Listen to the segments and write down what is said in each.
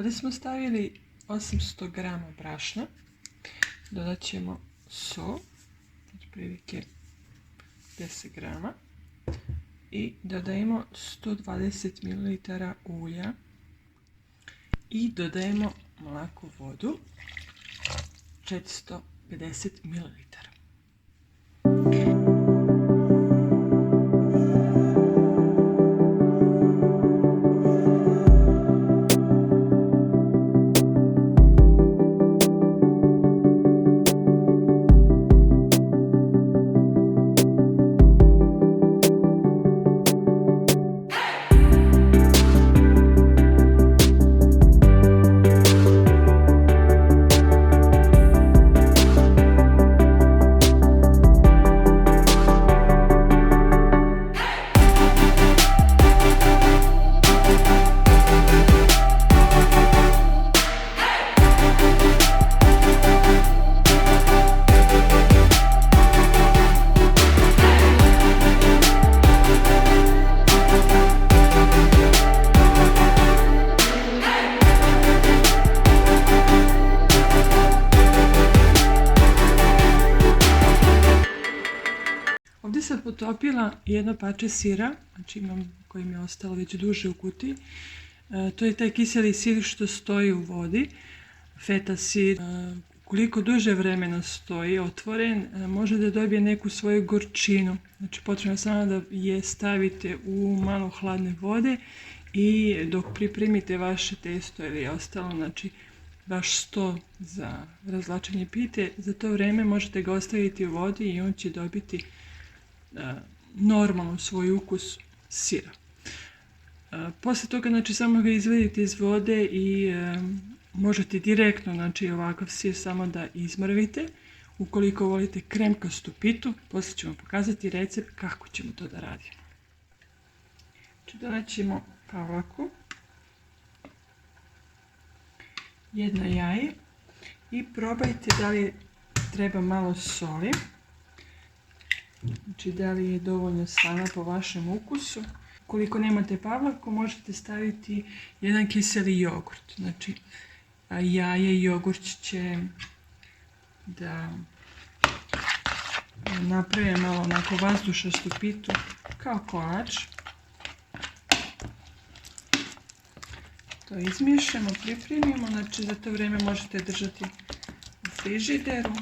Ovdje smo stavili 800 grama brašna, dodat ćemo sol, otprilike 10 grama i dodajemo 120 ml ulja i dodajemo mlaku vodu 450 ml. Ovdje sam potopila jedno parče sira, znači imam koji mi je ostalo već duže u kutiji. To je taj kiseli sir što stoji u vodi, feta sir. Koliko duže vremena stoji otvoren, može da dobije neku svoju gorčinu. Znači potrebno je samo da je stavite u malo hladne vode i dok pripremite vaše testo ili ostalo, znači vaš sto za razvlačenje pite, za to vrijeme možete ga ostaviti u vodi i on će dobiti normalno svoj ukus sira. Poslije toga znači samo ga izvadite iz vode i možete direktno znači ovakav sir samo da izmrvite. Ukoliko volite kremkastu pitu, poslije ćemo pokazati recept kako ćemo to da radimo. Dodat ćemo pavlaku, jedno jaje i probajte da li treba malo soli. Znači da li je dovoljno slana po vašem ukusu. Ukoliko nemate pavlaku možete staviti jedan kiseli jogurt. Znači jaje i jogurt će da naprave malo onako vazdušastu pitu kao kolač. To izmiješamo, pripremimo, znači za to vrijeme možete držati u frižideru.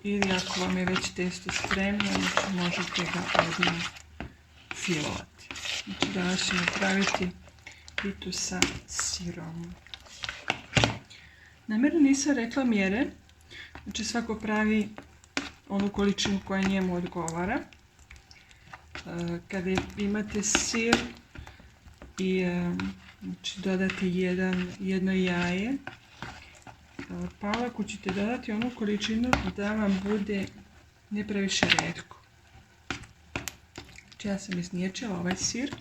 Ili ako vam je već testo spremno, znači možete ga odmah filovati. Znači danas ćemo praviti pitu sa sirom. Namjerno nisam rekla mjere, znači svako pravi onu količinu koja njemu odgovara. Kada imate sir i znači dodati jedno jaje, pavlaku ćete dodati onu količinu da vam bude ne previše retko. Znači ja sam izniječila ovaj sir,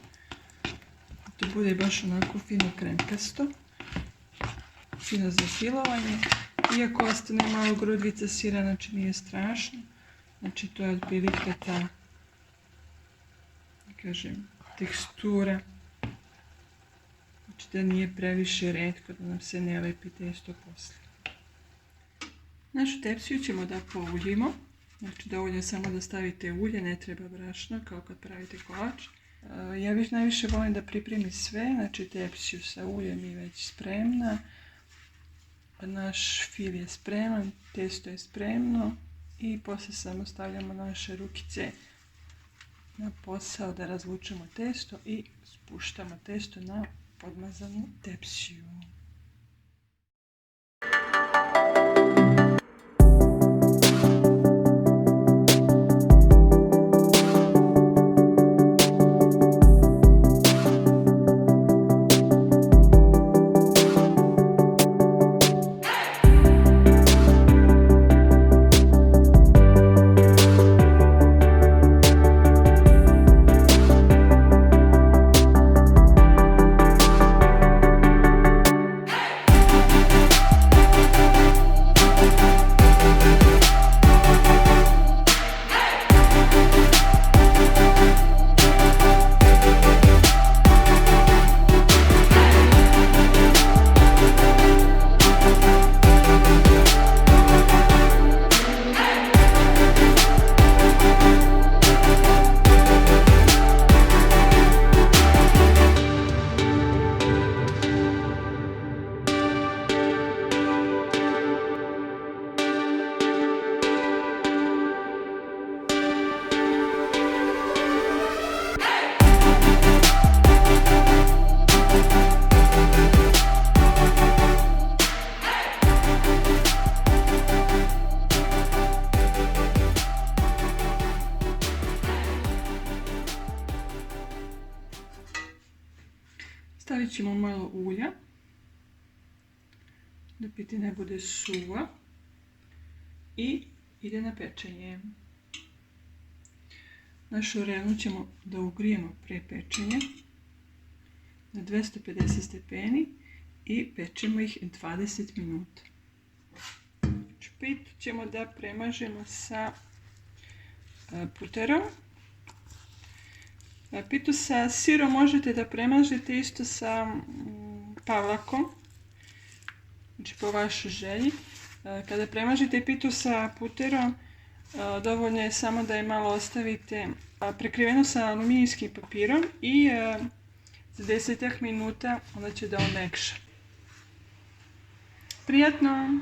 da bude baš onako fino kremkasto, fino za filovanje. Iako ostane malo grudvica sira, znači nije strašno. Znači to je otprilike ta, da kažem, tekstura. Znači da nije previše retko, da nam se ne lepi testo poslije. Našu tepsiju ćemo da pouljimo, znači dovoljno je samo da stavite ulje, ne treba brašno kao kad pravite kolač. Ja bih najviše volim da pripremi sve, znači tepsiju sa uljem je već spremna, naš fil je spreman, testo je spremno i poslije samo stavljamo naše rukice na posao da razvučemo testo i spuštamo testo na podmazanu tepsiju. Stavit ćemo malo ulja, da pita ne bude suva i ide na pečenje. Našu renu ćemo da ugrijemo pre pečenja na 250 stepeni i pečemo ih 20 minuta. Pitu ćemo da premažemo sa puterom. Pitu sa sirom možete da premažete isto sa pavlakom, znači po vašoj želji. Kada premažite pitu sa puterom, dovoljno je samo da je malo ostavite prekriveno sa aluminijskim papirom i za 10 minuta onda će da omekša. Prijatno!